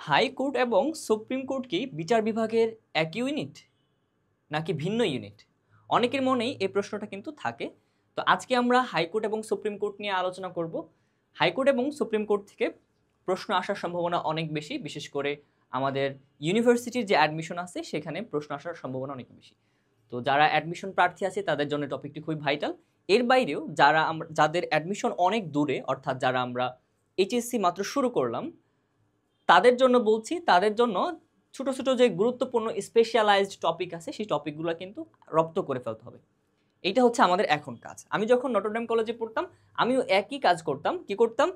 High court এবং supreme court কি বিচার বিভাগের একই ইউনিট নাকি ভিন্ন ইউনিট? অনেকের মনেই এই প্রশ্নটা কিন্তু থাকে। তো আজকে আমরা হাইকোর্ট এবং সুপ্রিম কোর্ট নিয়ে আলোচনা করব। হাইকোর্ট এবং সুপ্রিম কোর্ট থেকে প্রশ্ন আসার সম্ভাবনা অনেক বেশি, বিশেষ করে আমাদের ইউনিভার্সিটির যে অ্যাডমিশন আছে সেখানে প্রশ্ন আসার সম্ভাবনা অনেক বেশি। তো যারা অ্যাডমিশন প্রার্থী আছে তাদের জন্য টপিকটি খুবই ভাইটাল। এর বাইরেও যাদের অ্যাডমিশন অনেক দূরে, অর্থাৎ যারা আমরা এইচএসসি মাত্র শুরু করলাম, তাদের জন্য বলছি, তাদের জন্য ছোট ছোট যে গুরুত্বপূর্ণ স্পেশালাইজড টপিক আছে সেই টপিকগুলো কিন্তু রপ্ত করে ফেলতে হবে। এইটা হচ্ছে আমাদের এখন কাজ। আমি যখন নটরডেম কলেজে পড়তাম আমিও একই কাজ করতাম। কি করতাম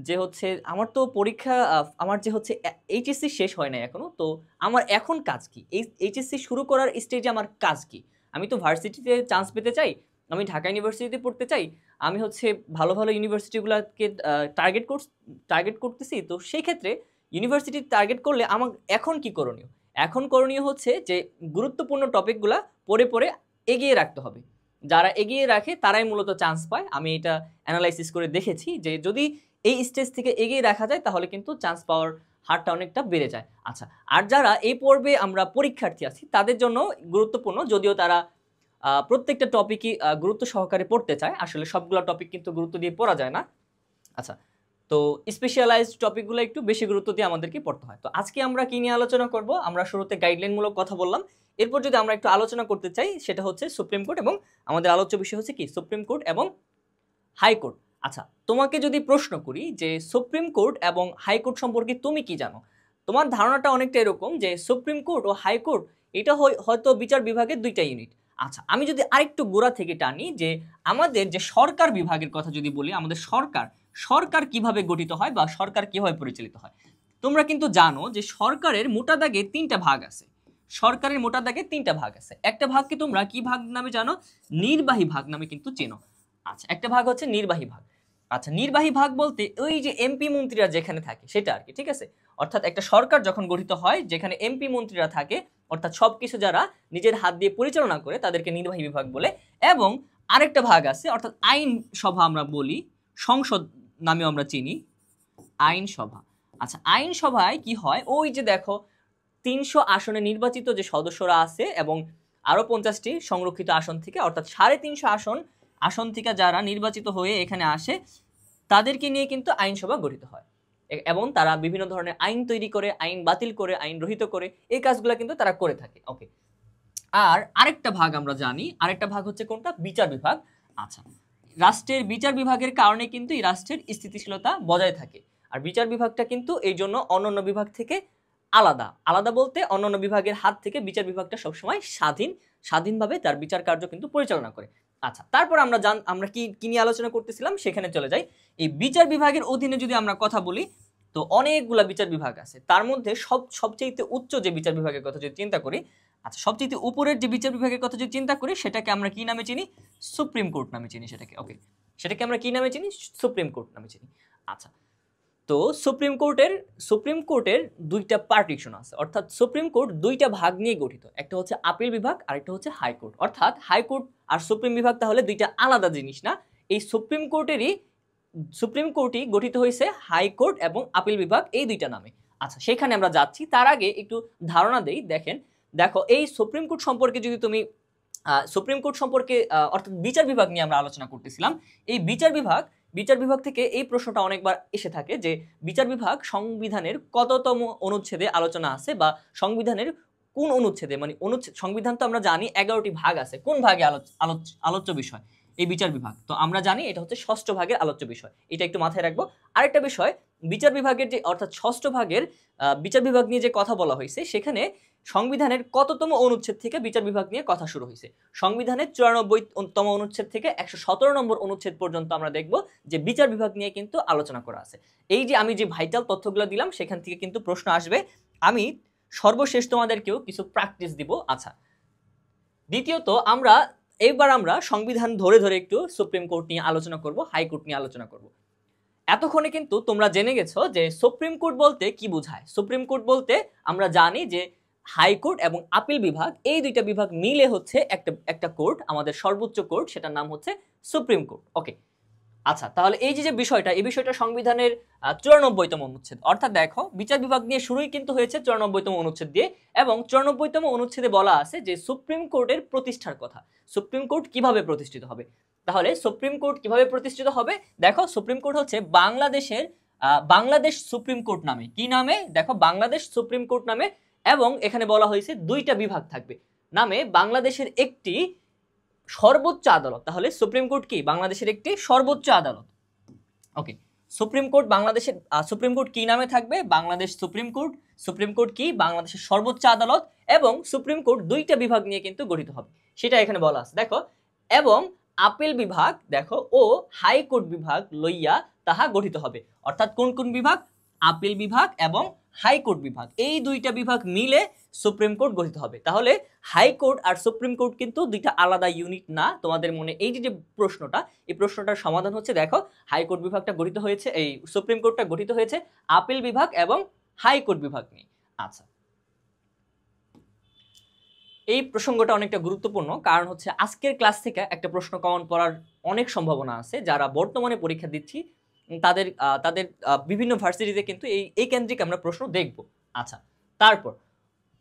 যে হচ্ছে আমার তো পরীক্ষা আমার যে হচ্ছে এইচএসসি শেষ হয় না এখনো, তো আমার এখন কাজ কি, এই এইচএসসি শুরু করার স্টেজে আমার কাজ কি? আমি তো ভার্সিটিতে চান্স পেতে চাই, আমি ঢাকা ইউনিভার্সিটিতে পড়তে চাই, আমি হচ্ছে ভালো ভালো ইউনিভার্সিটিগুলোকে টার্গেট করতেছি। তো সেই ক্ষেত্রে ইউনিভার্সিটি টার্গেট করলে আমার এখন কি করণীয়? এখন করণীয় হচ্ছে যে গুরুত্বপূর্ণ টপিকগুলা পড়ে পড়ে এগিয়ে রাখতে হবে। যারা এগিয়ে রাখে তারাই মূলত চান্স পায়। আমি এটা অ্যানালাইসিস করে দেখেছি যে যদি এই স্টেজ থেকে এগিয়ে রাখা যায় তাহলে কিন্তু চান্স পাওয়ার হারটা অনেকটা বেড়ে যায়। আচ্ছা, আর যারা এই পর্বে আমরা পরীক্ষার্থী আছি তাদের জন্য গুরুত্বপূর্ণ, যদিও তারা প্রত্যেকটা টপিকই গুরুত্ব সহকারে পড়তে চায়, আসলে সবগুলো টপিক কিন্তু গুরুত্ব দিয়ে পড়া যায় না। আচ্ছা, তো স্পেশালাইজড টপিকগুলো একটু বেশি গুরুত্ব দিয়ে আমাদেরকে পড়তে হয়। তো আজকে আমরা কি নিয়ে আলোচনা করব? আমরা শুরুতে গাইডলাইনমূলক কথা বললাম। এরপর যদি আমরা একটু আলোচনা করতে চাই সেটা হচ্ছে সুপ্রিম কোর্ট, এবং আমাদের আলোচ্য বিষয় হচ্ছে কি সুপ্রিম কোর্ট এবং হাইকোর্ট। আচ্ছা, তোমাকে যদি প্রশ্ন করি যে সুপ্রিম কোর্ট এবং হাইকোর্ট সম্পর্কে তুমি কি জানো, তোমার ধারণাটা অনেকটা এরকম যে সুপ্রিম কোর্ট ও হাইকোর্ট এটা হয়তো বিচার বিভাগের দুইটা ইউনিট। আচ্ছা, আমি যদি আরেকটু গোড়া থেকে টানি যে আমাদের যে সরকার বিভাগের কথা যদি বলি, আমাদের সরকার সরকার কিভাবে গঠিত হয় বা সরকার কিভাবে পরিচালিত হয়, তোমরা কিন্তু জানো যে সরকারের মোটা দাগে তিনটা ভাগ আছে। সরকারের মোটা দাগে তিনটা ভাগ আছে। একটা ভাগকে তোমরা কি ভাগ নামে জানো? নির্বাহী ভাগ নামে কিন্তু চেনো। আচ্ছা, একটা ভাগ হচ্ছে নির্বাহী ভাগ। আচ্ছা, নির্বাহী ভাগ বলতে ওই যে এমপি মন্ত্রীরা যেখানে থাকে সেটা আর কি, ঠিক আছে? অর্থাৎ একটা সরকার যখন গঠিত হয় যেখানে এমপি মন্ত্রীরা থাকে, অর্থাৎ সবকিছু যারা নিজের হাত দিয়ে পরিচালনা করে তাদেরকে নির্বাহী বিভাগ বলে। এবং আরেকটা ভাগ আছে, অর্থাৎ আইন সভা আমরা বলি, সংসদ নামেও আমরা চিনি, আইন সভা। আচ্ছা, আইন সভায় কি হয়? ওই যে দেখো 300 আসনে নির্বাচিত যে সদস্যরা আছে এবং আরো 50টি সংরক্ষিত আসন থেকে, অর্থাৎ 350 আসন থেকে যারা নির্বাচিত হয়ে এখানে আসে তাদেরকে নিয়ে কিন্তু আইনসভা গঠিত হয়। এবং তারা বিভিন্ন ধরনের আইন তৈরি করে, আইন বাতিল করে, আইন রহিত করে, এই কাজগুলো কিন্তু তারা করে থাকে। ওকে, আর আরেকটা ভাগ আমরা জানি, আরেকটা ভাগ হচ্ছে কোনটা? বিচার বিভাগ। আচ্ছা, রাষ্ট্রের বিচার বিভাগের কারণে কিন্তু এই রাষ্ট্রের স্থিতিশীলতা বজায় থাকে। আর বিচার বিভাগটা কিন্তু এই জন্য অন্যান্য বিভাগ থেকে আলাদা। আলাদা বলতে অন্যান্য বিভাগের হাত থেকে বিচার বিভাগটা সবসময় স্বাধীনভাবে তার বিচার কার্য কিন্তু পরিচালনা করে। আচ্ছা, তারপর আমরা কি নিয়ে আলোচনা করতেছিলাম সেখানে চলে যাই। এই বিচার বিভাগের অধীনে যদি আমরা কথা বলি তো অনেকগুলা বিচার বিভাগ আছে। তার মধ্যে সবচেয়ে উচ্চ যে বিচার বিভাগের কথা যদি চিন্তা করি, আচ্ছা সবচেয়ে উপরের যে বিচার বিভাগের কথা যদি চিন্তা করি সেটাকে আমরা কি নামে চিনি? সুপ্রিম কোর্ট নামে চিনি সেটাকে। ওকে, সেটাকে আমরা কি নামে চিনি? সুপ্রিম কোর্ট নামে চিনি। আচ্ছা, তো সুপ্রিম কোর্টের দুইটা পার্টিশন আছে, অর্থাৎ সুপ্রিম কোর্ট দুইটা ভাগ নিয়ে গঠিত। একটা হচ্ছে আপিল বিভাগ আর একটা হচ্ছে হাইকোর্ট। অর্থাৎ হাইকোর্ট আর সুপ্রিম বিভাগ তাহলে দুইটা আলাদা জিনিস না। এই সুপ্রিম কোর্টই গঠিত হয়েছে হাইকোর্ট এবং আপিল বিভাগ এই দুইটা নামে। আচ্ছা, সেখানে আমরা যাচ্ছি, তার আগে একটু ধারণা দেই। দেখো এই সুপ্রিম কোর্ট সম্পর্কে যদি তুমি সুপ্রিম কোর্ট সম্পর্কে অর্থাৎ বিচার বিভাগ নিয়ে আমরা আলোচনা করতেছিলাম। এই বিচার বিভাগ থেকে এই প্রশ্নটা অনেকবার এসে থাকে যে বিচার বিভাগ সংবিধানের কততম অনুচ্ছেদে আলোচনা আছে, বা সংবিধানের কোন অনুচ্ছেদে, মানে সংবিধান তো আমরা জানি 11টি ভাগ আছে, কোন ভাগে আলোচ্য বিষয় এই বিচার বিভাগ? তো আমরা জানি এটা হচ্ছে 6ষ্ঠ ভাগের আলোচ্য বিষয়। এটা একটু মাথায় রাখবো। আরেকটা বিষয়, বিচার বিভাগের যে অর্থাৎ 6ষ্ঠ ভাগের বিচার বিভাগ নিয়ে যে কথা বলা হয়েছে সেখানে সংবিধানের কততম অনুচ্ছেদ থেকে বিচার বিভাগ নিয়ে কথা শুরু হয়েছে? সংবিধানের 94তম অনুচ্ছেদ থেকে 117 নম্বর অনুচ্ছেদ পর্যন্ত আমরা দেখব যে বিচার বিভাগ নিয়ে কিন্তু আলোচনা করা আছে। এই যে আমি যে ভাইটাল তথ্যগুলো দিলাম সেখান থেকে কিন্তু প্রশ্ন আসবে। আমি সর্বশেষ তোমাদেরকেও কিছু প্র্যাকটিস দিব। আচ্ছা, দ্বিতীয়ত এবার আমরা সংবিধান ধরে ধরে একটু সুপ্রিম কোর্ট নিয়ে আলোচনা করব, হাইকোর্ট নিয়ে আলোচনা করব। এতক্ষণে কিন্তু তোমরা জেনে গেছো যে সুপ্রিম কোর্ট বলতে কি বোঝায়। সুপ্রিম কোর্ট বলতে আমরা জানি যে হাইকোর্ট এবং আপিল বিভাগ এই দুইটা বিভাগ মিলে হচ্ছে একটা কোর্ট, আমাদের সর্বোচ্চ কোর্ট, সেটার নাম হচ্ছে সুপ্রিম কোর্ট। ওকে, আচ্ছা, তাহলে এই যে বিষয়টা, এই বিষয়টা সংবিধানের 94তম অনুচ্ছেদ, অর্থাৎ দেখো বিচার বিভাগ নিয়ে শুরুই কিন্তু হয়েছে 94তম অনুচ্ছেদ দিয়ে, এবং 94তম অনুচ্ছেদে বলা আছে যে সুপ্রিম কোর্টের প্রতিষ্ঠার কথা। সুপ্রিম কোর্ট কিভাবে প্রতিষ্ঠিত হবে? তাহলে সুপ্রিম কোর্ট কিভাবে প্রতিষ্ঠিত হবে? দেখো, সুপ্রিম কোর্ট হচ্ছে বাংলাদেশের বাংলাদেশ সুপ্রিম কোর্ট নামে, কি নামে? দেখো, বাংলাদেশ সুপ্রিম কোর্ট নামে, এবং এখানে বলা হয়েছে দুইটা বিভাগ থাকবে নামে, বাংলাদেশের একটি সর্বোচ্চ আদালত। তাহলে সুপ্রিম কোর্ট কি? বাংলাদেশের একটি সর্বোচ্চ আদালত। ওকে, সুপ্রিম কোর্ট বাংলাদেশের সুপ্রিম কোর্ট কি নামে থাকবে? Bangladesh supreme court. Supreme court কি? বাংলাদেশের সর্বোচ্চ আদালত, এবং সুপ্রিম কোর্ট দুইটা বিভাগ নিয়ে কিন্তু গঠিত হবে, সেটা এখানে বলা আছে। দেখো, এবং আপিল বিভাগ দেখো ও হাইকোর্ট বিভাগ লইয়া তাহা গঠিত হবে। অর্থাৎ কোন কোন বিভাগ? আপিল বিভাগ এবং হাইকোর্ট বিভাগ, এই দুইটা বিভাগ মিলে সুপ্রিম কোর্ট গঠিত হবে। তাহলে হাইকোর্ট আর সুপ্রিম কোর্ট কিন্তু দুইটা আলাদা ইউনিট না। তোমাদের মনে এই যে প্রশ্নটা, এই প্রশ্নটার সমাধান হচ্ছে, দেখো, হাইকোর্ট বিভাগটা গঠিত হয়েছে, এই সুপ্রিম কোর্টটা গঠিত হয়েছে আপিল বিভাগ এবং হাইকোর্ট বিভাগ নিয়ে। আচ্ছা, এই প্রসঙ্গটা অনেকটা গুরুত্বপূর্ণ, কারণ হচ্ছে আজকের ক্লাস থেকে একটা প্রশ্ন কমন পড়ার অনেক সম্ভাবনা আছে। যারা বর্তমানে পরীক্ষা দিচ্ছি তাদের তাদের বিভিন্ন ভার্সিটিতে কিন্তু এই কেন্দ্রিক আমরা প্রশ্ন দেখব। আচ্ছা, তারপর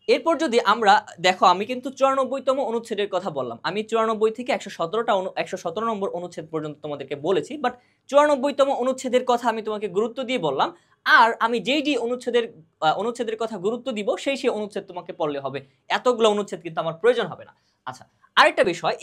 এরপর যদি আমরা দেখো, আমি কিন্তু 94তম অনুচ্ছেদের কথা বললাম, আমি 94 থেকে 117 নম্বর অনুচ্ছেদ পর্যন্ত তোমাদেরকে বলেছি, বাট 94তম অনুচ্ছেদের কথা আমি তোমাকে গুরুত্ব দিয়ে বললাম, আর আমি যেই অনুচ্ছেদের কথা গুরুত্ব দিব সেই অনুচ্ছেদ তোমাকে পড়লে হবে, এতগুলো অনুচ্ছেদ কিন্তু আমার প্রয়োজন হবে না। আচ্ছা, আরেকটা বিষয়,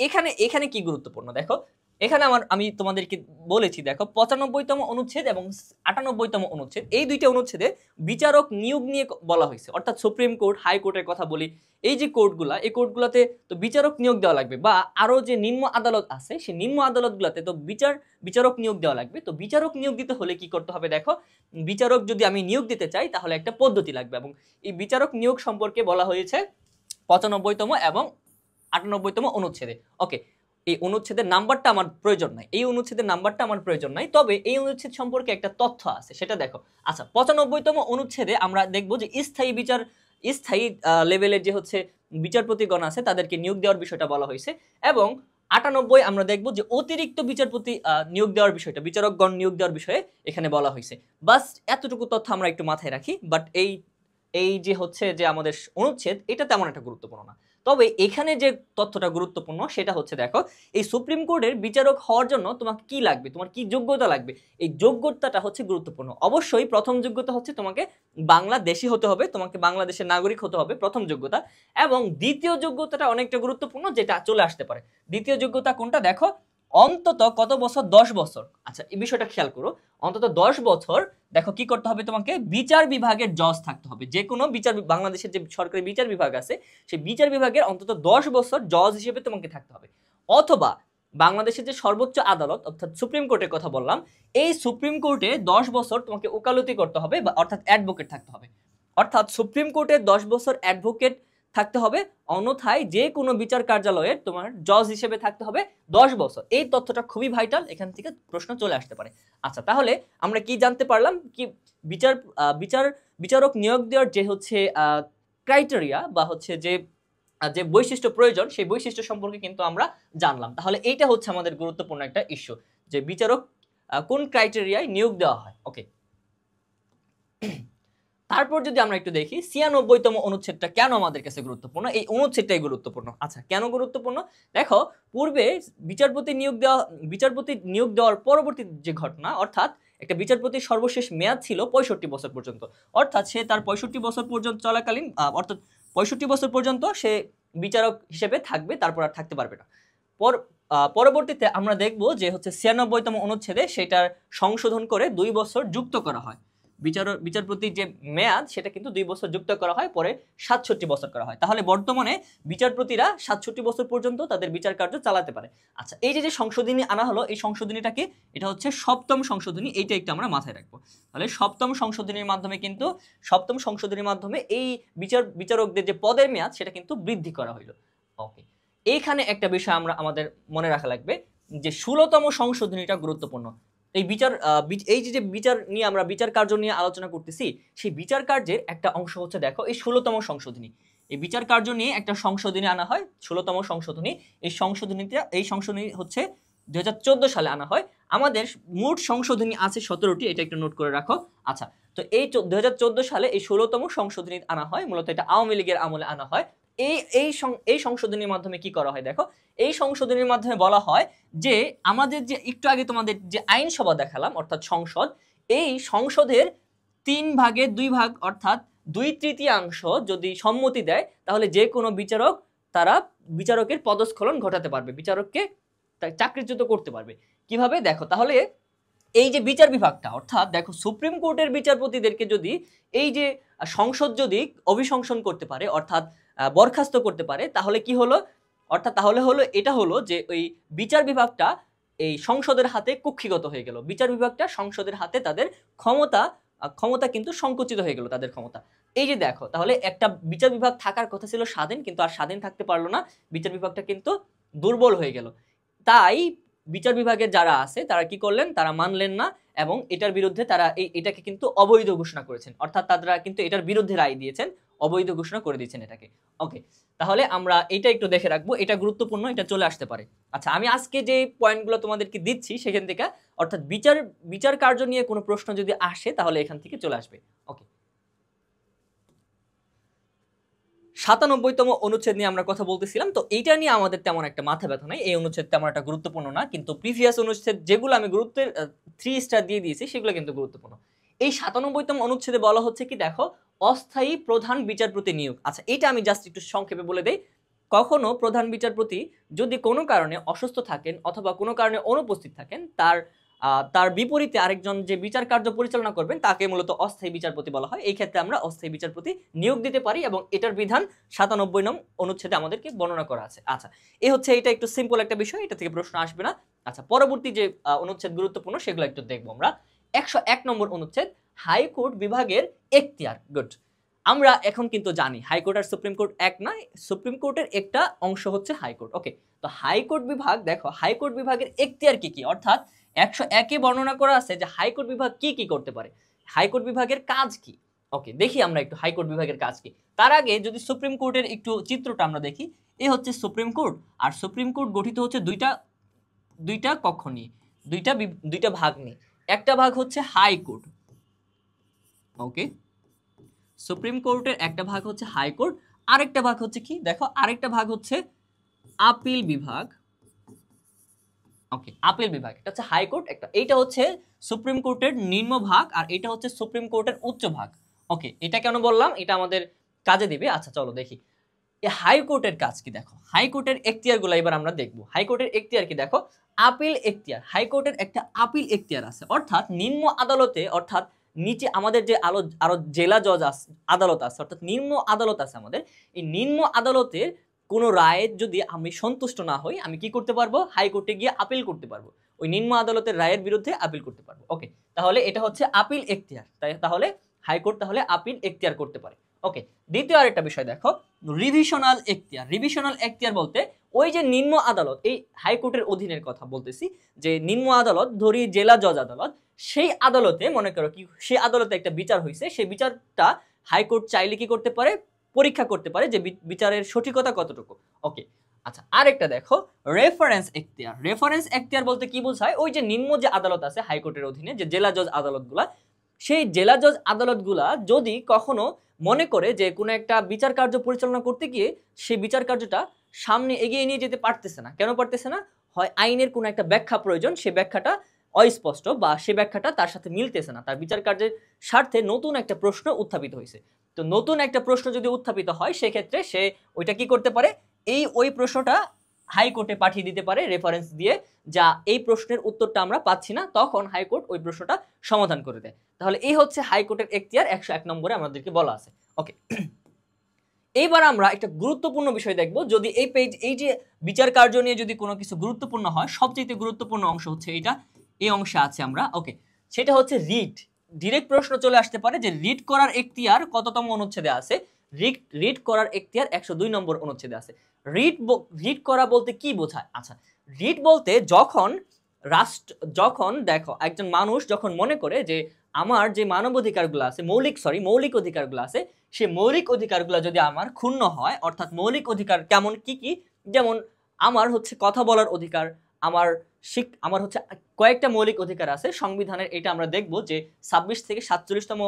এখানে কি গুরুত্বপূর্ণ দেখো, এখানে আমি তোমাদেরকে বলেছি, দেখো 95তম অনুচ্ছেদ এবং 98তম অনুচ্ছেদ, এই দুইটা অনুচ্ছেদে বিচারক নিয়োগ নিয়ে বলা হয়েছে। অর্থাৎ সুপ্রিম কোর্ট, হাইকোর্টের কথা বলি, এই যে কোর্টগুলা, এই কোর্টগুলাতে তো বিচারক নিয়োগ দেওয়া লাগবে, বা আরো যে নিম্ন আদালত আছে সেই নিম্ন আদালতগুলাতে তো বিচারক নিয়োগ দেওয়া লাগবে। তো বিচারক নিয়োগ দিতে হলে কি করতে হবে? দেখো, বিচারক যদি আমি নিয়োগ দিতে চাই তাহলে একটা পদ্ধতি লাগবে, এবং এই বিচারক নিয়োগ সম্পর্কে বলা হয়েছে 95তম এবং 98তম অনুচ্ছেদে। ওকে, এই অনুচ্ছেদের নাম্বারটা আমার প্রয়োজন নাই, এই অনুচ্ছেদের নাম্বারটা আমার প্রয়োজন নাই, তবে এই অনুচ্ছেদ সম্পর্কে একটা তথ্য আছে, সেটা দেখো। আচ্ছা, 95তম অনুচ্ছেদে আমরা দেখব যে স্থায়ী লেভেলের যে হচ্ছে বিচারপতিগণ আছে তাদেরকে নিয়োগ দেওয়ার বিষয়টা বলা হয়েছে, এবং 98 আমরা দেখব যে অতিরিক্ত বিচারপতি নিয়োগ দেওয়ার বিষয়টা, বিচারকগণ নিয়োগ দেওয়ার বিষয়ে এখানে বলা হয়েছে। বাস এতটুকু তথ্য আমরা একটু মাথায় রাখি, বাট এই যে হচ্ছে যে আমাদের অনুচ্ছেদ, এটা তেমন একটা গুরুত্বপূর্ণ না। তবে এখানে যে তথ্যটা গুরুত্বপূর্ণ সেটা হচ্ছে, দেখো, এই সুপ্রিম কোর্টের বিচারক হওয়ার জন্য তোমাকে কি লাগবে, তোমার কি যোগ্যতা লাগবে, এই যোগ্যতাটা হচ্ছে গুরুত্বপূর্ণ। অবশ্যই প্রথম যোগ্যতা হচ্ছে তোমাকে বাংলাদেশী হতে হবে, তোমাকে বাংলাদেশের নাগরিক হতে হবে, প্রথম যোগ্যতা। এবং দ্বিতীয় যোগ্যতাটা অনেকটা গুরুত্বপূর্ণ, যেটা চলে আসতে পারে। দ্বিতীয় যোগ্যতা কোনটা? দেখো, অন্তত কত বছর? 10 বছর। আচ্ছা, এই বিষয়টা খেয়াল করো, অন্তত 10 বছর দেখো কি করতে হবে, তোমাকে বিচার বিভাগের জজ থাকতে হবে। যে কোনো বাংলাদেশের যে সরকারি বিচার বিভাগ আছে সেই বিচার বিভাগের অন্তত 10 বছর জজ হিসেবে তোমাকে থাকতে হবে। অথবা বাংলাদেশের যে সর্বোচ্চ আদালত অর্থাৎ সুপ্রিম কোর্টের কথা বললাম, এই সুপ্রিম কোর্টে 10 বছর তোমাকে ওকালতি করতে হবে, বা অর্থাৎ অ্যাডভোকেট থাকতে হবে। অর্থাৎ সুপ্রিম কোর্টে 10 বছর অ্যাডভোকেট থাকতে হবে, অন্যথায় যে কোনো বিচার কার্যালয়ের তোমার জজ হিসেবে থাকতে হবে 10 বছর। এই তথ্যটা খুবই ভাইটাল, এখান থেকে প্রশ্ন চলে আসতে পারে। আচ্ছা, তাহলে আমরা কি জানতে পারলাম? কি বিচারক নিয়োগ দেওয়ার যে হচ্ছে ক্রাইটেরিয়া, বা হচ্ছে যে বৈশিষ্ট্য প্রয়োজন, সেই বৈশিষ্ট্য সম্পর্কে কিন্তু আমরা জানলাম। তাহলে এইটা হচ্ছে আমাদের গুরুত্বপূর্ণ একটা ইস্যু, যে বিচারক কোন ক্রাইটেরিয়ায় নিয়োগ দেওয়া হয়। ওকে, তারপর যদি আমরা একটু দেখি 96তম অনুচ্ছেদটা কেন আমাদের কাছে গুরুত্বপূর্ণ, এই অনুচ্ছেদটাই গুরুত্বপূর্ণ। আচ্ছা, কেন গুরুত্বপূর্ণ? দেখো, পূর্বে বিচারপতি নিয়োগ দেওয়ার পরবর্তী যে ঘটনা, অর্থাৎ একটা বিচারপতির সর্বশেষ মেয়াদ ছিল 65 বছর পর্যন্ত, অর্থাৎ সে তার 65 বছর পর্যন্ত চলাকালীন, অর্থাৎ 65 বছর পর্যন্ত সে বিচারক হিসেবে থাকবে, তারপর আর থাকতে পারবে না। পরবর্তীতে আমরা দেখব যে হচ্ছে 96তম অনুচ্ছেদে সেটার সংশোধন করে 2 বছর যুক্ত করা হয়। বিচারপতির যে মেয়াদ সেটা কিন্তু 2 বছর যুক্ত করা হয়, পরে 67 বছর করা হয়। তাহলে বর্তমানে বিচারপতিরা 67 বছর পর্যন্ত তাদের বিচার কার্য চালাতে পারে। আচ্ছা, এই যে সংশোধনী আনা হলো, এই সংশোধনীটা কি? এটা হচ্ছে 7ম সংশোধনী, এইটা একটু আমরা মাথায় রাখবো। তাহলে 7ম সংশোধনীর মাধ্যমে এই বিচারকদের যে পদের মেয়াদ সেটা কিন্তু বৃদ্ধি করা হইলো। ওকে, এইখানে একটা বিষয় আমাদের মনে রাখা লাগবে, যে 16তম সংশোধনীটা গুরুত্বপূর্ণ। এই যে বিচার নিয়ে আমরা বিচার কার্য নিয়ে আলোচনা করতেছি, সেই বিচার কার্যের একটা অংশ হচ্ছে, দেখো, এই 16তম সংশোধনী। এই বিচার কার্য নিয়ে একটা সংশোধনী আনা হয়, 16তম সংশোধনী। এই সংশোধনী হচ্ছে 2014 সালে আনা হয়। আমাদের মোট সংশোধনী আছে 17টি, এটা একটু নোট করে রাখো। আচ্ছা, তো এই 2014 সালে এই 16তম সংশোধনী আনা হয়, মূলত এটা আওয়ামী লীগের আমলে আনা হয়। এই সংশোধনীর মাধ্যমে কি করা হয় দেখো, এই সংশোধনীর মাধ্যমে বলা হয় যে আমাদের যে একটু আগে তোমাদের যে আইনসভা দেখালাম অর্থাৎ সংসদ, এই সংসদের 3 ভাগের 2 ভাগ অর্থাৎ 2/3 যদি সম্মতি দেয় তাহলে যে কোনো বিচারক তারা বিচারকের পদস্খলন ঘটাতে পারবে, বিচারককে চাকরিচ্যুত করতে পারবে। কিভাবে দেখো, তাহলে এই যে বিচার বিভাগটা অর্থাৎ দেখো সুপ্রিম কোর্টের বিচারপতিদেরকে যদি এই যে সংসদ যদি অভিশংসন করতে পারে অর্থাৎ বরখাস্ত করতে পারে, তাহলে কি হলো, অর্থাৎ তাহলে হলো এটা হলো যে ওই বিচার বিভাগটা এই সংসদের হাতে কুক্ষিগত হয়ে গেল, বিচার বিভাগটা সংসদের হাতে তাদের ক্ষমতা কিন্তু সংকুচিত হয়ে গেল তাদের ক্ষমতা। এই যে দেখো, তাহলে একটা বিচার বিভাগ থাকার কথা ছিল স্বাধীন, কিন্তু আর স্বাধীন থাকতে পারলো না, বিচার বিভাগটা কিন্তু দুর্বল হয়ে গেল। তাই বিচার বিভাগের যারা আছে তারা কি করলেন, তারা মানলেন না এবং এটার বিরুদ্ধে তারা এটাকে কিন্তু অবৈধ ঘোষণা করেছেন, অর্থাৎ তারা কিন্তু এটার বিরুদ্ধে রায় দিয়েছেন, অবৈধ ঘোষণা করে দিয়েছেন এটাকে। ওকে, তাহলে আমরা এটা একটু দেখে রাখবো, এটা গুরুত্বপূর্ণ, এটা চলে আসতে পারে। আচ্ছা, আমি আজকে যে পয়েন্টগুলো তোমাদেরকে দিচ্ছি সেখান থেকে অর্থাৎ বিচার কার্য নিয়ে কোনো প্রশ্ন যদি আসে তাহলে এখান থেকে চলে আসবে। ওকে, 97তম অনুচ্ছেদ নিয়ে আমরা কথা বলতেছিলাম, তো এইটা নিয়ে আমাদের তেমন একটা মাথা ব্যথা নাই, এই অনুচ্ছেদ তেমন একটা গুরুত্বপূর্ণ না, কিন্তু প্রিভিয়াস অনুচ্ছেদ যেগুলো আমি গুরুত্বের 3 স্টার দিয়ে দিয়েছি সেগুলো কিন্তু গুরুত্বপূর্ণ। এই 97তম অনুচ্ছেদে বলা হচ্ছে কি দেখো, অস্থায়ী প্রধান বিচারপতি নিয়োগ। আচ্ছা, এটা আমি জাস্ট একটু সংক্ষেপে বলে দেই। কখনো প্রধান বিচারপতি যদি কোনো কারণে অসুস্থ থাকেন অথবা কোনো কারণে অনুপস্থিত থাকেন, তার বিপরীতে আরেকজন যে বিচার কার্য পরিচালনা করবেন তাকে মূলত অস্থায়ী বিচারপতি বলা হয়। এই ক্ষেত্রে আমরা অস্থায়ী বিচারপতি নিয়োগ দিতে পারি এবং এটার বিধান 97 নং অনুচ্ছেদে আমাদেরকে বর্ণনা করা আছে। আচ্ছা, এই হচ্ছে এটা একটু সিম্পল একটা বিষয়, এটা থেকে প্রশ্ন আসবে না। আচ্ছা, পরবর্তী যে অনুচ্ছেদ গুরুত্বপূর্ণ সেগুলো একটু দেখবো আমরা। 101 নম্বর অনুচ্ছেদ, হাইকোর্ট বিভাগের এখতিয়ার। গুড, আমরা এখন কিন্তু জানি হাইকোর্ট আর সুপ্রিম কোর্ট এক নয়, সুপ্রিম কোর্টের একটা অংশ হচ্ছে হাইকোর্ট। ওকে, তো হাইকোর্ট বিভাগ দেখো, হাইকোর্ট বিভাগের এখতিয়ার কি কি, অর্থাৎ 101-এ বর্ণনা করা আছে যে হাইকোর্ট বিভাগ কি কি করতে পারে, হাইকোর্ট বিভাগের কাজ কি। ওকে, দেখি আমরা একটু হাইকোর্ট বিভাগের কাজ কি। তার আগে যদি সুপ্রিম কোর্টের একটু চিত্রটা আমরা দেখি, এই হচ্ছে সুপ্রিম কোর্ট, আর সুপ্রিম কোর্ট গঠিত হচ্ছে দুইটা কক্ষ নিয়ে, দুইটা ভাগ নিয়ে। একটা ভাগ হচ্ছে হাইকোর্ট। ওকে, সুপ্রিম কোর্টের একটা ভাগ হচ্ছে হাইকোর্ট, আরেকটা ভাগ হচ্ছে কি দেখো, আরেকটা ভাগ হচ্ছে আপিল বিভাগ। ওকে, আপিল বিভাগ, এটা হচ্ছে হাইকোর্ট একটা, এইটা হচ্ছে সুপ্রিম কোর্টের নিম্ন ভাগ আর এটা হচ্ছে সুপ্রিম কোর্টের উচ্চ ভাগ। ওকে, এটা কেন বললাম, এটা আমাদের কাজে দিবে। আচ্ছা, চলো দেখি এই হাইকোর্টের কাজ কি। দেখো, হাইকোর্টের এখতিয়ারগুলো এবার আমরা দেখব। হাইকোর্টের এখতিয়ার কি দেখো, আপিল এখতিয়ার। হাইকোর্টের একটা আপিল এখতিয়ার আছে, অর্থাৎ নিম্ন আদালতে, অর্থাৎ নিচে আমাদের যে আরো জেলা জজ আদালত আছে, অর্থাৎ নিম্ন আদালত আছে আমাদের, এই নিম্ন আদালতের কোনো রায়ের যদি আমি সন্তুষ্ট না হই, আমি কি করতে পারবো, হাইকোর্টে গিয়ে আপিল করতে পারবো, ওই নিম্ন আদালতের রায়ের বিরুদ্ধে আপিল করতে পারবো। ওকে, তাহলে এটা হচ্ছে আপিল এখতিয়ার, তাহলে হাইকোর্ট তাহলে আপিল এখতিয়ার করতে পারে। ওকে, দ্বিতীয় আরেকটা বিষয় দেখো, রিভিশনাল এখতিয়ার। রিভিশনাল এখতিয়ার বলতে ওই যে নিম্ন আদালত, এই হাইকোর্টের অধীনের কথা বলতেছি, যে নিম্ন আদালত ধরি জেলা জজ আদালত, সেই আদালতে মনে করো কি, সেই আদালতে একটা বিচার হয়েছে, সেই বিচারটা হাইকোর্ট চাইলে কি করতে পারে, পরীক্ষা করতে পারে যে বিচারের সঠিকতা কতটুকু। ওকে, আচ্ছা, আরেকটা দেখো, রেফারেন্স এখতিয়ার। রেফারেন্স এখতিয়ার বলতে কি বোঝায়, ওই যে নিম্ন যে আদালত আছে হাইকোর্টের অধীনে যে জেলা জজ আদালতগুলা, সেই জেলা জজ আদালতগুলা যদি কখনো মনে করে যে কোনো একটা বিচার কার্য পরিচালনা করতে গিয়ে সেই বিচার কার্যটা সামনে এগিয়ে নিয়ে যেতে পারতেছে না, কেন পারতেছে না, হয় আইনের কোনো একটা ব্যাখ্যা প্রয়োজন, সে ব্যাখ্যাটা অস্পষ্ট বা সে ব্যাখ্যাটা তার সাথে মিলতেছে না, তার বিচার কার্যের স্বার্থে নতুন একটা প্রশ্ন উত্থাপিত হয়েছে। তো নতুন একটা প্রশ্ন যদি উত্থাপিত হয় সেক্ষেত্রে সে ওইটা কি করতে পারে, ওই প্রশ্নটা হাইকোর্টে পাঠিয়ে দিতে পারে রেফারেন্স দিয়ে, যা এই প্রশ্নের উত্তরটা আমরা পাচ্ছি না, তখন হাইকোর্ট ওই প্রশ্নটা সমাধান করে দেয়। তাহলে এই হচ্ছে হাইকোর্টের এখতিয়ার, 101 নম্বরে আমাদেরকে বলা আছে। ওকে, এইবার আমরা একটা গুরুত্বপূর্ণ বিষয় দেখব। যদি এই যে বিচার কার্য নিয়ে যদি কোনো কিছু গুরুত্বপূর্ণ হয়, সবচেয়ে গুরুত্বপূর্ণ অংশ হচ্ছে এইটা, এই অংশে আছে আমরা। ওকে, সেটা হচ্ছে রিট। ডিরেক্ট প্রশ্ন চলে আসতে পারে যে রিট করার এখতিয়ার কততম অনুচ্ছেদে আছে। রিট করার এখতিয়ার 102 নম্বর অনুচ্ছেদে আছে। রিট করা বলতে কি বোঝায়? আচ্ছা, রিট বলতে যখন দেখো একজন মানুষ যখন মনে করে যে আমার যে মানবাধিকারগুলো আছে, মৌলিক অধিকারগুলো আছে, সে মৌলিক অধিকারগুলো যদি আমার ক্ষুণ্ণ হয়, অর্থাৎ মৌলিক অধিকার কেমন কি কি, যেমন আমার হচ্ছে কথা বলার অধিকার, আমার আমার হচ্ছে কয়েকটা মৌলিক অধিকার আছে সংবিধানের, এটা আমরা দেখব যে 26 থেকে 47তম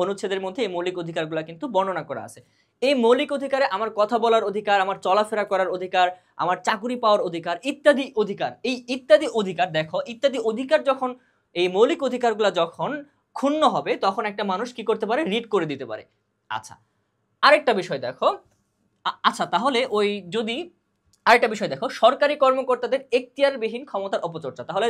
অনুচ্ছেদের মধ্যে এই মৌলিক অধিকারগুলো কিন্তু বর্ণনা করা আছে। এই মৌলিক অধিকারে আমার কথা বলার অধিকার, আমার চলাফেরা করার অধিকার, আমার চাকরি পাওয়ার অধিকার, ইত্যাদি অধিকার। এই ইত্যাদি অধিকার, দেখো ইত্যাদি অধিকার যখন, এই মৌলিক অধিকারগুলো যখন ক্ষুণ্ণ হবে তখন একটা মানুষ কি করতে পারে, রিট করে দিতে পারে। আচ্ছা, আরেকটা বিষয় দেখো, আচ্ছা তাহলে ওই যদি আরেকটা বিষয় দেখো, সরকারি কর্মকর্তাদের এখতিয়ারবিহীন ক্ষমতার অপচর্চা। তাহলে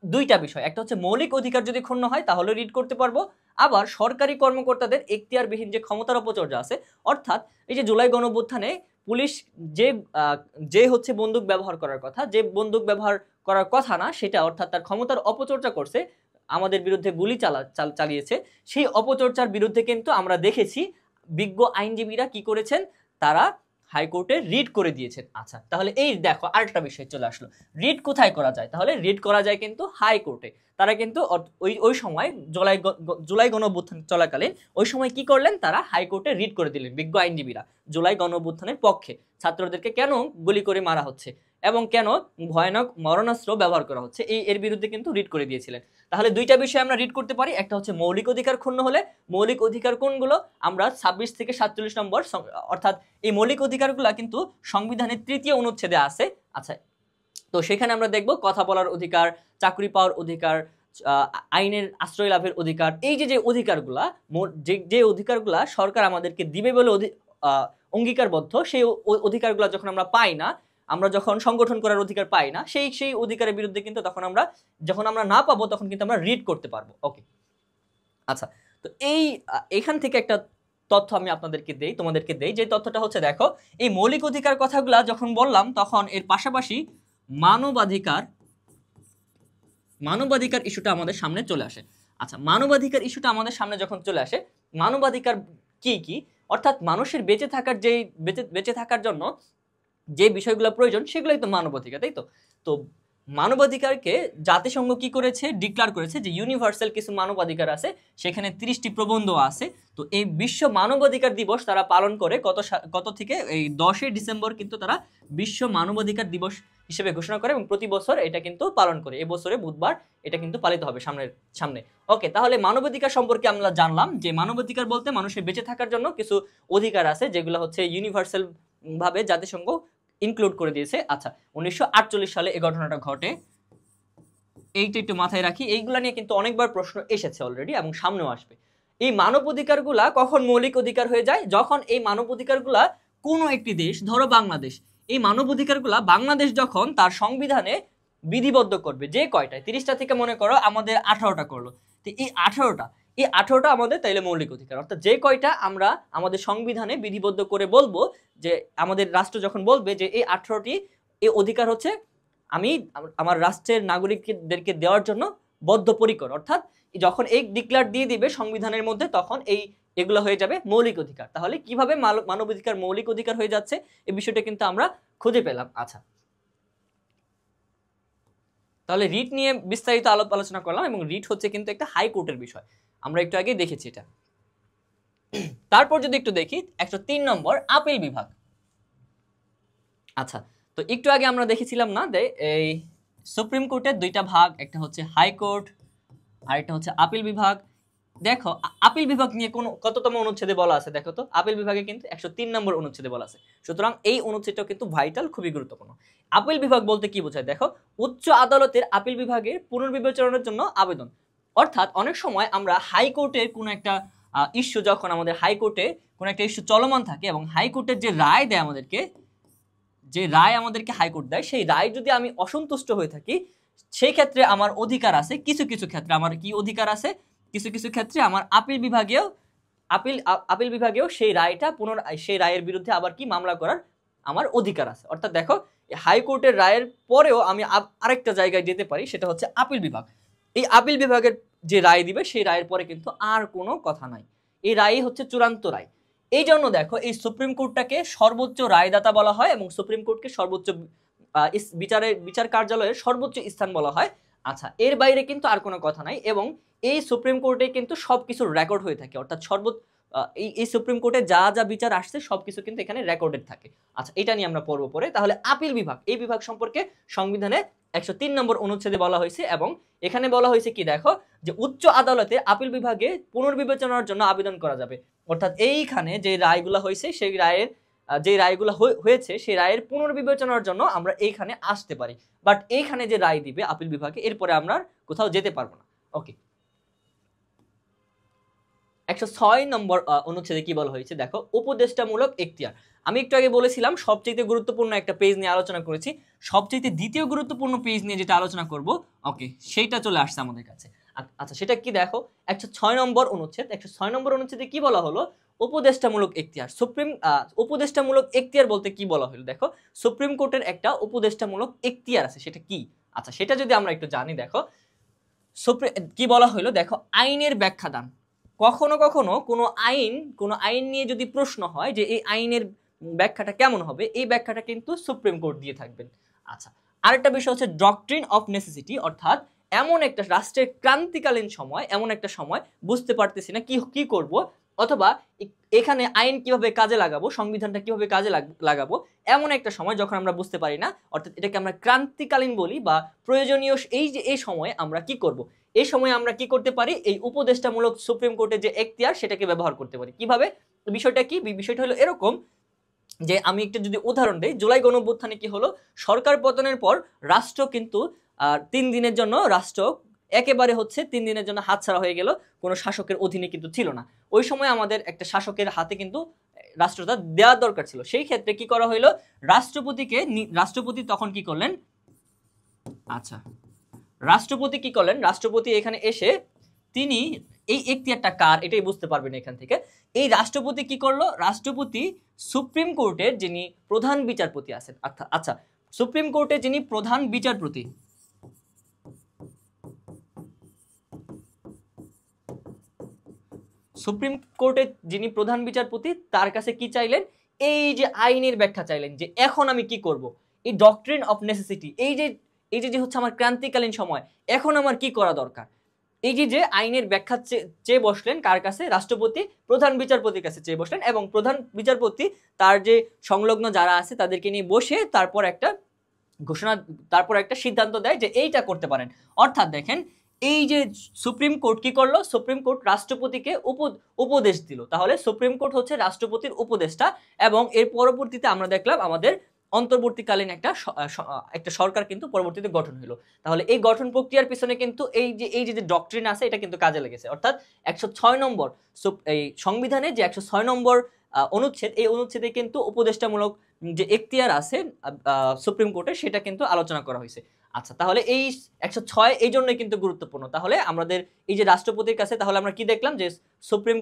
দুইটা বিষয়, একটা হচ্ছে মৌলিক অধিকার যদি ক্ষুণ্ণ হয় তাহলে রিড করতে পারবো, আবার সরকারি কর্মকর্তাদের এখতিয়ারবিহীন যে ক্ষমতার অপচর্চা আছে, অর্থাৎ এই যে জুলাই গণঅভ্যুত্থানে পুলিশ যে হচ্ছে বন্দুক ব্যবহার করার কথা, যে বন্দুক ব্যবহার করার কথা না সেটা, অর্থাৎ তার ক্ষমতার অপচর্চা করছে, আমাদের বিরুদ্ধে গুলি চালিয়েছে, সেই অপচর্চার বিরুদ্ধে কিন্তু আমরা দেখেছি বিজ্ঞ আইনজীবীরা কি করেছেন, তারা হাইকোর্টে রিট করে দিয়েছেন। আচ্ছা তাহলে এই দেখো আরেকটা বিষয় চলে আসলো, রিট কোথায় করা যায়, তাহলে রিট করা যায় কিন্তু হাইকোর্টে। তারা কিন্তু ওই সময় জুলাই গণঅভ্যুত্থান চলাকালীন ওই সময় কি করলেন, তারা হাইকোর্টে রিট করে দিলেন বিজ্ঞ আইনজীবীরা জুলাই গণঅভ্যুত্থানের পক্ষে, ছাত্রদেরকে কেন গুলি করে মারা হচ্ছে এবং কেন ভয়ানক মরণাস্ত্র ব্যবহার করা হচ্ছে এর বিরুদ্ধে কিন্তু রিট করে দিয়েছিলেন। তাহলে দুইটা বিষয় আমরা রিট করতে পারি, একটা হচ্ছে মৌলিক অধিকার ক্ষুণ্ণ হলে, মৌলিক অধিকার কোনগুলো, আমরা 26 থেকে 47 নম্বর, অর্থাৎ এই মৌলিক অধিকারগুলো কিন্তু সংবিধানের 3য় অনুচ্ছেদে আছে। আচ্ছা, তো সেখানে আমরা দেখব কথা বলার অধিকার, চাকরি পাওয়ার অধিকার, আইনের আশ্রয় লাভের অধিকার, এই যে অধিকারগুলা, যে অধিকারগুলা সরকার আমাদেরকে দিবে বলে অঙ্গীকারবদ্ধ, সেই অধিকারগুলো যখন আমরা পাই না, আমরা যখন সংগঠন করার অধিকার পাই না, সেই অধিকারের বিরুদ্ধে কিন্তু যখন আমরা না পাবো তখন কিন্তু আমরা রিড করতে পারবো। ওকে, আচ্ছা, তো এখান থেকে একটা তথ্য আমি তোমাদেরকে দেই, যে তথ্যটা হচ্ছে দেখো, এই মৌলিক অধিকার কথাগুলা যখন বললাম তখন এর পাশাপাশি মানবাধিকার ইস্যুটা আমাদের সামনে চলে আসে। আচ্ছা, মানবাধিকার ইস্যুটা আমাদের সামনে যখন চলে আসে, মানবাধিকার কি কি, অর্থাৎ মানুষের বেঁচে থাকার জন্য যে বিষয়গুলো প্রয়োজন সেগুলোই তো মানবাধিকার, তাই তো? তো মানবাধিকারকে জাতিসংঘ কি করেছে, ডিক্লেয়ার করেছে যে ইউনিভার্সাল কিছু মানবাধিকার আছে, সেখানে 30টি প্রবন্ধ আছে। তো এই বিশ্ব মানবাধিকার দিবস তারা পালন করে কত থেকে, এই 10 ডিসেম্বর কিন্তু তারা বিশ্ব মানবাধিকার দিবস হিসেবে ঘোষণা করে এবং প্রতি বছর এটা কিন্তু পালন করে। এবছরে বুধবার এটা কিন্তু পালিত হবে সামনে। ওকে, তাহলে মানবাধিকার সম্পর্কে আমরা জানলাম যে মানবাধিকার বলতে মানুষের বেঁচে থাকার জন্য কিছু অধিকার আছে যেগুলো হচ্ছে ইউনিভার্সাল ভাবে জাতিসংঘ ইনক্লুড করে দিয়েছে। আচ্ছা, 1948 সালে এই ঘটনাটা ঘটে, এইটা একটু মাথায় রাখি। এইগুলা নিয়ে কিন্তু অনেকবার প্রশ্ন এসেছে অলরেডি এবং সামনেও আসবে। এই মানব অধিকারগুলা কখন মৌলিক অধিকার হয়ে যায়, যখন এই মানব অধিকারগুলা কোনো একটি দেশ, ধরো বাংলাদেশ, এই মানব অধিকারগুলা বাংলাদেশ যখন তার সংবিধানে বিধিবদ্ধ করবে, যে কয়টায় 30টা থেকে মনে করো আমাদের 18টা করলো, তো এই 18টা আমাদের তাইলে মৌলিক অধিকার, অর্থাৎ যে কয়টা আমরা আমাদের সংবিধানে বিধিবদ্ধ করে বলবো, যে আমাদের রাষ্ট্র যখন বলবে যে এই 18টি এই অধিকার হচ্ছে আমি আমার রাষ্ট্রের নাগরিকদেরকে দেওয়ার জন্য বদ্ধপরিকর, অর্থাৎ যখন এই ডিক্লেয়ার দিয়ে দিবে সংবিধানের মধ্যে তখন এগুলো হয়ে যাবে মৌলিক অধিকার। তাহলে কিভাবে মানবাধিকার মৌলিক অধিকার হয়ে যাচ্ছে এই বিষয়টা কিন্তু আমরা খুঁজে পেলাম। আচ্ছা, তাহলে রিট নিয়ে বিস্তারিত আলোচনা করলাম এবং রিট হচ্ছে কিন্তু একটা হাইকোর্টের বিষয়, আমরা একটু আগে দেখেছি এটা। তারপর যদি একটু দেখি 103 নম্বর আপিল বিভাগ। আচ্ছা, তো একটু আগে আমরা দেখেছিলাম না এই সুপ্রিম কোর্টের দুইটা ভাগ, একটা হচ্ছে হাইকোর্ট আর একটা হচ্ছে আপিল বিভাগ। দেখো আপিল বিভাগ নিয়ে কততম অনুচ্ছেদে বলা আছে, দেখো তো আপিল বিভাগে কিন্তু 103 নম্বর অনুচ্ছেদে বলা আছে। সুতরাং এই অনুচ্ছেদটাও কিন্তু ভাইটাল, খুবই গুরুত্বপূর্ণ। আপিল বিভাগ বলতে কি বোঝায়, দেখো উচ্চ আদালতের আপিল বিভাগের পুনর্বিবেচনার জন্য আবেদন, অর্থাৎ অনেক সময় আমরা হাইকোর্টের কোনো একটা ইস্যু, যখন আমাদের হাইকোর্টে কোনো একটা ইস্যু চলমান থাকে এবং হাইকোর্টের যে রায় দেয় আমাদেরকে হাইকোর্ট দেয়, সেই রায় যদি আমি অসন্তুষ্ট হয়ে থাকি, সেই ক্ষেত্রে আমার অধিকার আছে, কিছু ক্ষেত্রে আমার কি অধিকার আছে, কিছু ক্ষেত্রে আমার আপিল বিভাগেও সেই রায়ের বিরুদ্ধে আবার কি মামলা করার আমার অধিকার আছে। অর্থাৎ দেখো হাইকোর্টের রায়ের পরেও আমি আরেকটা জায়গায় যেতে পারি, সেটা হচ্ছে আপিল বিভাগ। এই আপিল বিভাগের যে রায় দিবে সেই রায়ের পরে কিন্তু আর কোনো কথা নাই, এই রায়ই হচ্ছে চূড়ান্ত রায়। এই জন্য দেখো এই সুপ্রিম কোর্টটাকে সর্বোচ্চ রায়দাতা বলা হয় এবং সুপ্রিম কোর্টকে সর্বোচ্চ বিচার কার্যালয়ের সর্বোচ্চ স্থান বলা হয়। আচ্ছা, এর বাইরে কিন্তু আর কোনো কথা নাই, এবং এই সুপ্রিম কোর্টে কিন্তু সবকিছু রেকর্ড হয়ে থাকে, অর্থাৎ এই সুপ্রিম কোর্টে যা যা বিচার আসছে সবকিছু কিন্তু এখানে রেকর্ডেড থাকে। আচ্ছা, এটা নিয়ে আমরা পড়বো পরে। তাহলে আপিল বিভাগ, এই বিভাগ সম্পর্কে সংবিধানে 103 নম্বর অনুচ্ছেদে বলা হয়েছে, এবং এখানে বলা হয়েছে কি দেখো, যে উচ্চ আদালতে আপিল বিভাগে পুনর্বিবেচনার জন্য আবেদন করা যাবে। অর্থাৎ এইখানে যে রায়গুলো হয়েছে সেই রায়ের যে রায়গুলো হয়েছে সেই রায়ের পুনর্বিবেচনার জন্য আমরা এইখানে আসতে পারি, বাট এইখানে যে রায় দিবে আপিল বিভাগে এরপরে আমরা কোথাও যেতে পারবো না। ওকে, 106 নম্বর অনুচ্ছেদে কি বলা হয়েছে দেখো, উপদেষ্টামূলক এখতিয়ার। আমি একটু আগে বলেছিলাম সবচেয়ে গুরুত্বপূর্ণ একটা পেজ নিয়ে আলোচনা করেছি, সবচেয়ে দ্বিতীয় গুরুত্বপূর্ণ পেজ নিয়ে যেটা আলোচনা করব, ওকে, সেইটা চলে আসছে আমাদের কাছে। আচ্ছা, সেটা কি দেখো, 106 নম্বর অনুচ্ছেদ। 106 নম্বর অনুচ্ছেদে কি বলা হলো, উপদেষ্টামূলক এখতিয়ার। উপদেষ্টামূলক এখতিয়ার বলতে কি বলা হলো দেখো, সুপ্রিম কোর্টের একটা উপদেষ্টামূলক এখতিয়ার আছে, সেটা কি? আচ্ছা, সেটা যদি আমরা একটু জানি, দেখো কি বলা হলো দেখো, আইনের ব্যাখ্যা দান। কখনো কখনো কোনো আইন নিয়ে যদি প্রশ্ন হয় যে এই আইনের ব্যাখ্যাটা কেমন হবে, এই ব্যাখ্যাটা কিন্তু সুপ্রিম কোর্ট দিয়ে থাকবেন। আচ্ছা, আরেকটা বিষয় হচ্ছে ডক্ট্রিন অফ নেসেসিটি, অর্থাৎ এমন একটা রাষ্ট্রের ক্রান্তিকালীন সময়, এমন একটা সময় বুঝতে পারতেছি না কি করব, অথবা এখানে আইন কিভাবে কাজে লাগাবো, সংবিধানটা কিভাবে কাজে লাগাবো, এমন একটা সময় যখন আমরা বুঝতে পারি না, অর্থাৎ এটাকে আমরা ক্রান্তিকালীন বলি বা প্রয়োজনীয়, এই সময়ে আমরা কি করব, এই সময় আমরা কি করতে পারি, এই উপদেষ্টামূলক সুপ্রিম কোর্টের যে এখতিয়ার সেটাকে ব্যবহার করতে পারি। কিভাবে? বিষয়টা কি? বিষয়টা হলো এরকম যে, আমি একটা যদি উদাহরণ দেই, জুলাই গণঅভ্যুত্থানে কি হলো, সরকার পতনের পর রাষ্ট্র কিন্তু 3 দিনের জন্য রাষ্ট্র একেবারে 3 দিনের জন্য হাতছাড়া হয়ে গেল, কোনো শাসকের অধীনে কিন্তু ছিল না। ওই সময় আমাদের একটা শাসকের হাতে কিন্তু রাষ্ট্রটা দেওয়া দরকার ছিল। সেই ক্ষেত্রে কি করা হইলো, রাষ্ট্রপতি তখন কি করলেন, আচ্ছা, রাষ্ট্রপতি এখানে এসে তিনি এই এখতিয়ারটা কার এটাই বুঝতে পারবেন এখান থেকে। এই রাষ্ট্রপতি কি করলো, রাষ্ট্রপতি সুপ্রিম কোর্টের যিনি প্রধান বিচারপতি আছেন, আচ্ছা, সুপ্রিম কোর্টের যিনি প্রধান বিচারপতি, সুপ্রিম কোর্টের যিনি প্রধান বিচারপতি তার কাছে কি চাইলেন, এই যে আইনের ব্যাখ্যা চাইলেন, যে এখন আমি কি করব, এই ডক্ট্রিন অফ নেসেসিটি, এই যে হচ্ছে আমার ক্রান্তিকালীন সময়, এখন আমার কি করা দরকার, এই যে আইনের ব্যাখ্যা চেয়ে বসলেন কার কাছে, রাষ্ট্রপতি প্রধান বিচারপতির কাছে চেয়ে বসলেন, এবং প্রধান বিচারপতি তার যে সংলগ্ন যারা আছে তাদেরকে নিয়ে বসে তারপর একটা সিদ্ধান্ত দেয় যে এইটা করতে পারেন। অর্থাৎ দেখেন, এই যে সুপ্রিম কোর্ট কি করলো, সুপ্রিম কোর্ট রাষ্ট্রপতিকে উপদেশ দিল। তাহলে সুপ্রিম কোর্ট হচ্ছে রাষ্ট্রপতির উপদেষ্টা, এবং এর পরবর্তীতে আমরা দেখলাম আমাদের অন্তর্বর্তীকালীন একটা সরকার কিন্তু পরবর্তীতে গঠন হলো। তাহলে এই গঠন প্রক্রিয়ার পিছনে কিন্তু এই যে ডক্ট্রিন আছে এটা কিন্তু কাজে লেগেছে। অর্থাৎ 106 নম্বর এই সংবিধানে যে 106 নম্বর অনুচ্ছেদ, এই অনুচ্ছেদে কিন্তু উপদেষ্টামূলক যে এখতিয়ার আছে সুপ্রিম কোর্টের, সেটা কিন্তু আলোচনা করা হয়েছে। আচ্ছা, তাহলে এই 106 এই জন্যই কিন্তু গুরুত্বপূর্ণ। তাহলে আমাদের এই যে রাষ্ট্রপতির কাছে, তাহলে আমরা কি দেখলাম, যে সুপ্রিম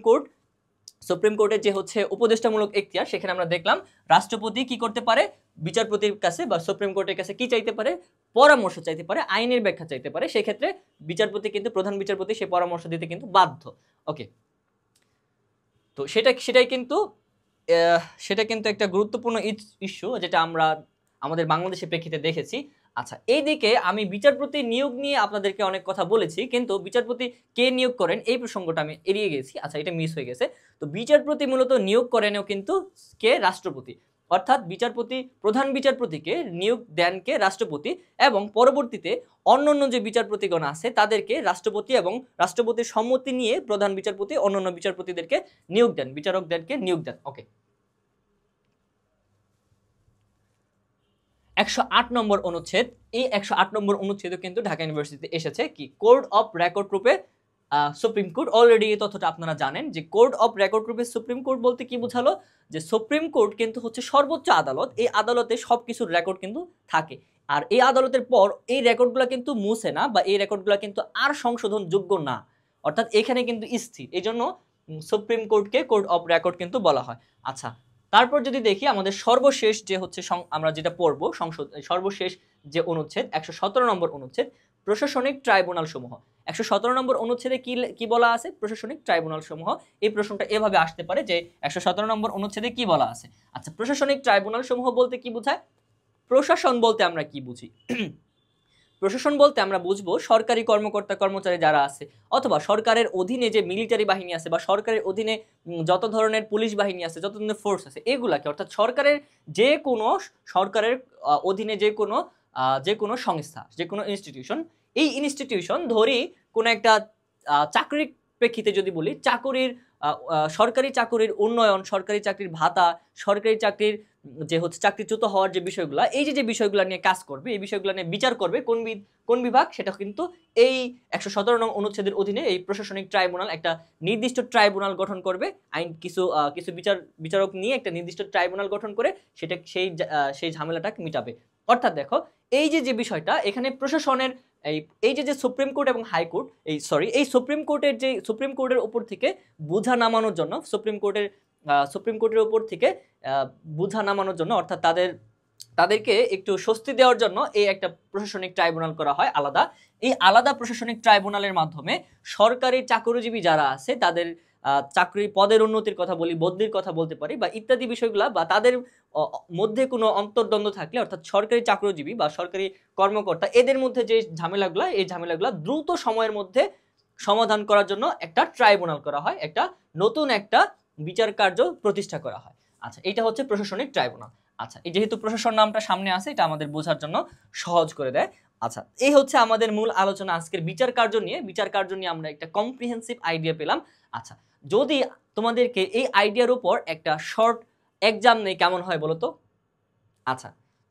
কোর্টের যে উপদেষ্টামূলক এখতিয়ার, সেখানে আমরা দেখলাম রাষ্ট্রপতি কি করতে পারে, বিচারপতির কাছে বা সুপ্রিম কোর্টের কাছে কি চাইতে পারে, পরামর্শ চাইতে পারে, আইনের ব্যাখ্যা চাইতে পারে। সেই ক্ষেত্রে বিচারপতি কিন্তু, প্রধান বিচারপতি, সেই পরামর্শ দিতে কিন্তু বাধ্য। ওকে, তো সেটা কিন্তু একটা গুরুত্বপূর্ণ ইস্যু, যেটা আমরা আমাদের বাংলাদেশের প্রেক্ষিতে দেখেছি। আচ্ছা, এইদিকে আমি বিচারপতি নিয়োগ নিয়ে আপনাদেরকে অনেক কথা বলেছি, কিন্তু বিচারপতি কে নিয়োগ করেন এই প্রসঙ্গটা আমি এড়িয়ে গেছি। আচ্ছা, এটা মিস হয়ে গেছে। তো বিচারপতি মূলত নিয়োগ করেনও কিন্তু কে, রাষ্ট্রপতি। অর্থাৎ প্রধান বিচারপতিকে নিয়োগ দেন কে, রাষ্ট্রপতি, এবং পরবর্তীতে অন্যান্য যে বিচারপতিগণ আছে তাদেরকে রাষ্ট্রপতি এবং রাষ্ট্রপতির সম্মতি নিয়ে প্রধান বিচারপতি অন্যান্য বিচারপতিদেরকে নিয়োগ দেন, বিচারকদেরকে নিয়োগ দেন। ওকে, 108 নম্বর অনুচ্ছেদ। এই 108 নম্বর অনুচ্ছেদও কিন্তু ঢাকা ইউনিভার্সিটিতে এসেছে, কি কোড অফ রেকর্ড রূপে সুপ্রিম কোর্ট। অলরেডি এই তথ্যটা আপনারা জানেন যে কোড অফ রেকর্ড রূপে সুপ্রিম কোর্ট বলতে কি বোঝালো, যে সুপ্রিম কোর্ট কিন্তু হচ্ছে সর্বোচ্চ আদালত, এই আদালতে সবকিছুর রেকর্ড কিন্তু থাকে, আর এই আদালতের পর এই রেকর্ডগুলো কিন্তু মুছে না, বা এই রেকর্ডগুলো কিন্তু আর সংশোধন যোগ্য না, অর্থাৎ এখানে কিন্তু স্থির। এই জন্য সুপ্রিম কোর্টকে কোড অফ রেকর্ড কিন্তু বলা হয়। আচ্ছা, তারপর যদি দেখি আমাদের সর্বশেষ যে আমরা যেটা পড়ব, সর্বশেষ যে অনুচ্ছেদ 117 নম্বর অনুচ্ছেদ, প্রশাসনিক ট্রাইব্যুনাল সমূহ। 117 নম্বর অনুচ্ছেদে কি বলা আছে, প্রশাসনিক ট্রাইব্যুনাল সমূহ। এই প্রশ্নটা এভাবে আসতে পারে যে 117 নম্বর অনুচ্ছেদে কি বলা আছে। আচ্ছা, প্রশাসনিক ট্রাইব্যুনাল সমূহ বলতে কি বোঝায়, প্রশাসন বলতে আমরা কি বুঝি, প্রশাসন বলতে আমরা বুঝবো সরকারি কর্মকর্তা কর্মচারী যারা আছে, অথবা সরকারের অধীনে যে মিলিটারি বাহিনী আছে বা সরকারের অধীনে যত ধরনের পুলিশ বাহিনী আছে, যত ধরনের ফোর্স আছে, এগুলাকে, অর্থাৎ সরকারের অধীনে যে কোনো সংস্থা, যে কোনো ইনস্টিটিউশন, এই ইনস্টিটিউশন ধরি কোনো একটা চাকরির প্রেক্ষিতে যদি বলি, সরকারি চাকরির উন্নয়ন, সরকারি চাকরির ভাতা, সরকারি চাকরির যে হচ্ছে চাকরিচ্যুত হওয়ার যে বিষয়গুলো, এই যে বিষয়গুলো নিয়ে কাজ করবে, এই বিষয়গুলো নিয়ে বিচার করবে কোন বিভাগ, সেটা কিন্তু এই 117 নং অনুচ্ছেদের অধীনে এই প্রশাসনিক ট্রাইব্যুনাল একটা নির্দিষ্ট ট্রাইব্যুনাল গঠন করবে। আইন কিছু বিচারক নিয়ে একটা নির্দিষ্ট ট্রাইব্যুনাল গঠন করে সেটা সেই ঝামেলাটাকে মিটাবে। অর্থাৎ দেখো, এই যে বিষয়টা এখানে প্রশাসনের এই যে সুপ্রিম কোর্ট এবং হাইকোর্ট, এই সুপ্রিম কোর্টের উপর থেকে বোঝা নামানোর জন্য, সুপ্রিম কোর্টের উপর থেকে বোঝা নামানোর জন্য, অর্থাৎ তাদেরকে একটু স্বস্তি দেওয়ার জন্য এই একটা প্রশাসনিক ট্রাইব্যুনাল করা হয় আলাদা। এই আলাদা প্রশাসনিক ট্রাইব্যুনালের মাধ্যমে সরকারি চাকরিজীবী যারা আছে তাদের চাকরি পদের উন্নতির কথা বলি, বদলির কথা বলতে পারি, বা ইত্যাদি বিষয়গুলা, বা তাদের মধ্যে কোনো অন্তর্দ্বন্দ্ব থাকলে, অর্থাৎ সরকারি চাকরিজীবী বা সরকারি কর্মকর্তা এদের মধ্যে যে এই ঝামেলাগুলা দ্রুত সময়ের মধ্যে সমাধান করার জন্য একটা ট্রাইব্যুনাল করা হয়, নতুন একটা বিচার কার্য প্রতিষ্ঠা করা হয়। আচ্ছা, এটা হচ্ছে প্রশাসনিক ট্রাইব্যুনাল। আচ্ছা, এই যেহেতু প্রশাসন নামটা সামনে আছে, এটা আমাদের বোঝার জন্য সহজ করে দেয়। আচ্ছা, এই হচ্ছে আমাদের মূল আলোচনা আজকের বিচার কার্য নিয়ে আমরা একটা কম্প্রিহেন্সিভ আইডিয়া পেলাম। আচ্ছা, যদি তোমাদেরকে এই আইডিয়ার উপর একটা শর্ট এক্সাম নেই, কেমন হয় বলো তো? আচ্ছা,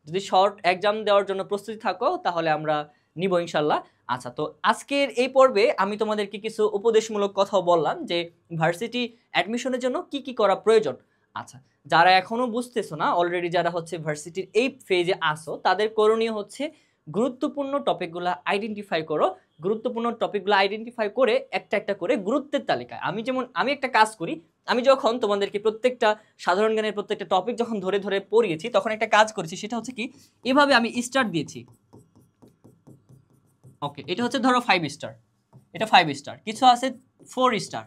যদি শর্ট এক্সাম দেওয়ার জন্য প্রস্তুতি থাকো তাহলে আমরা নিব ইনশাল্লাহ। আচ্ছা, তো আজকের এই পর্বে আমি তোমাদেরকে কিছু উপদেশমূলক কথাও বললাম যে ভার্সিটি অ্যাডমিশনের জন্য কি কি করা প্রয়োজন। আচ্ছা, যারা এখনো বুঝতেছো না, অলরেডি যারা হচ্ছে ভার্সিটির এই ফেজে আসো, তাদের করণীয় হচ্ছে গুরুত্বপূর্ণ টপিকগুলো আইডেন্টিফাই করো। গুরুত্বপূর্ণ টপিকগুলো আইডেন্টিফাই করে একটা করে গুরুত্বের তালিকায়, আমি একটা কাজ করি, আমি যখন তোমাদেরকে প্রত্যেকটা সাধারণ জ্ঞানের প্রত্যেকটা টপিক যখন ধরে ধরে পড়িয়েছি, তখন একটা কাজ করেছি, সেটা হচ্ছে কি, এভাবে আমি স্টার দিয়েছি। ওকে, এটা হচ্ছে ধরো 5 স্টার, এটা 5 স্টার, কিছু আছে 4 স্টার,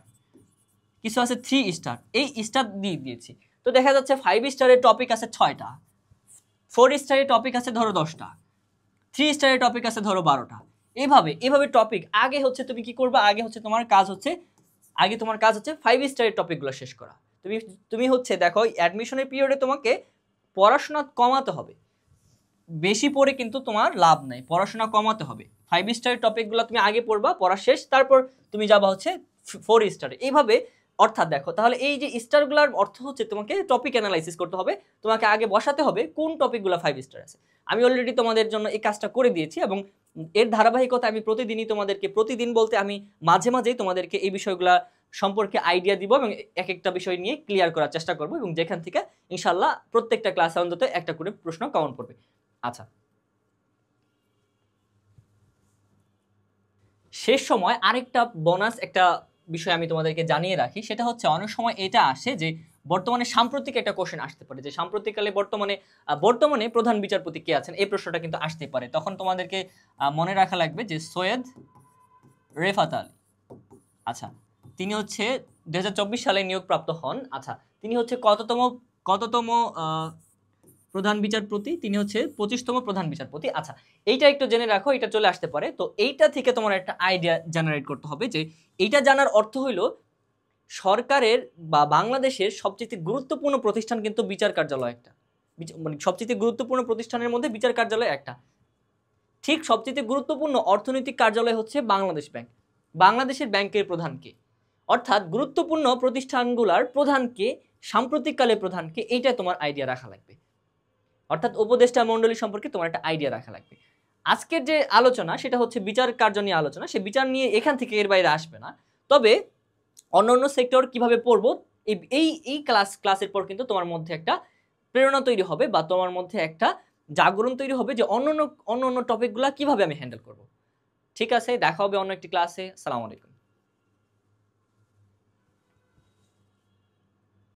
কিছু আছে 3 স্টার, এই স্টার দিয়েছি। তো দেখা যাচ্ছে 5 স্টারের টপিক আছে 6টা, 4 স্টারের টপিক আছে ধরো 10টা, 3 স্টারের টপিক আছে ধরো 12টা। এভাবে টপিক আগে হচ্ছে তুমি কি করবা, আগে তোমার কাজ হচ্ছে 5 স্টারের টপিকগুলো শেষ করা। তুমি হচ্ছে দেখো, অ্যাডমিশনের পিরিয়ডে তোমাকে পড়াশোনা কমাতে হবে, বেশি পড়ে কিন্তু তোমার লাভ নাই, পড়াশোনা কমাতে হবে। 5 স্টারের টপিকগুলো তুমি আগে পড়বা, পড়া শেষ, তারপর তুমি যাবা হচ্ছে 4 স্টারে, এইভাবে। অর্থাৎ দেখো, তাহলে এই যে স্টারগুলোর অর্থ হচ্ছে তোমাকে টপিক অ্যানালাইসিস করতে হবে, তোমাকে আগে বসাতে হবে কোন টপিকগুলো 5 স্টার আছে। আমি অলরেডি তোমাদের জন্য এই কাজটা করে দিয়েছি, এবং এর ধারাবাহিকতা আমি প্রতিদিন বলতে আমি মাঝে মাঝেই তোমাদেরকে এই বিষয়গুলো সম্পর্কে আইডিয়া দিব, এবং এক একটা বিষয় নিয়ে ক্লিয়ার করার চেষ্টা করব, এবং যেখান থেকে ইনশাল্লাহ প্রত্যেকটা ক্লাসে অন্তত একটা করে প্রশ্ন কমন পড়বে। আচ্ছা, শেষ সময় আরেকটা বোনাস একটা বিষয় আমি তোমাদেরকে জানিয়ে রাখি, সেটা হচ্ছে অনেক সময় এটা আসে যে বর্তমানে সাম্প্রতিক একটা কোশ্চেন আসতে পারে, যে সাম্প্রতিককালে বর্তমানে প্রধান বিচারপতি কে আছেন, এই প্রশ্নটা কিন্তু আসতে পারে। তখন তোমাদেরকে মনে রাখা লাগবে যে সৈয়দ রেফাত আলী, আচ্ছা, তিনি হচ্ছে 2024 সালে নিয়োগপ্রাপ্ত হন। আচ্ছা, তিনি হচ্ছে কততম প্রধান বিচারপতি? তিনি হচ্ছে 25তম প্রধান বিচারপতি। আচ্ছা, এইটা একটু জেনে রাখো, এটা চলে আসতে পারে। তো এইটা থেকে তোমার একটা আইডিয়া জেনারেট করতে হবে, যে এইটা জানার অর্থ হইল সরকারের বা বাংলাদেশের সবচেয়ে গুরুত্বপূর্ণ প্রতিষ্ঠান কিন্তু বিচার কার্যালয় একটা, মানে সবচেয়ে গুরুত্বপূর্ণ প্রতিষ্ঠানের মধ্যে বিচার কার্যালয় একটা। ঠিক সবচেয়ে গুরুত্বপূর্ণ অর্থনৈতিক কার্যালয় হচ্ছে বাংলাদেশ ব্যাংক। বাংলাদেশের ব্যাংকের প্রধানকে, অর্থাৎ গুরুত্বপূর্ণ প্রতিষ্ঠানগুলোর প্রধানকে, সাম্প্রতিককালে প্রধানকে, এইটা তোমার আইডিয়া রাখা লাগবে। অর্থাৎ উপদেষ্টা মণ্ডলী সম্পর্কে তোমার একটা আইডিয়া রাখা লাগবে। আজকের যে আলোচনা সেটা হচ্ছে বিচার কার্য নিয়ে আলোচনা, সে বিচার নিয়ে এখান থেকে এর বাইরে আসবে না। তবে অন্যান্য সেক্টর কিভাবে পড়বো, এই ক্লাসের পর কিন্তু তোমার মধ্যে একটা প্রেরণা তৈরি হবে, বা তোমার মধ্যে একটা জাগরণ তৈরি হবে যে অন্য টপিকগুলো কিভাবে আমি হ্যান্ডেল করব। ঠিক আছে, দেখা হবে অন্য একটি ক্লাসে। আসসালামু আলাইকুম।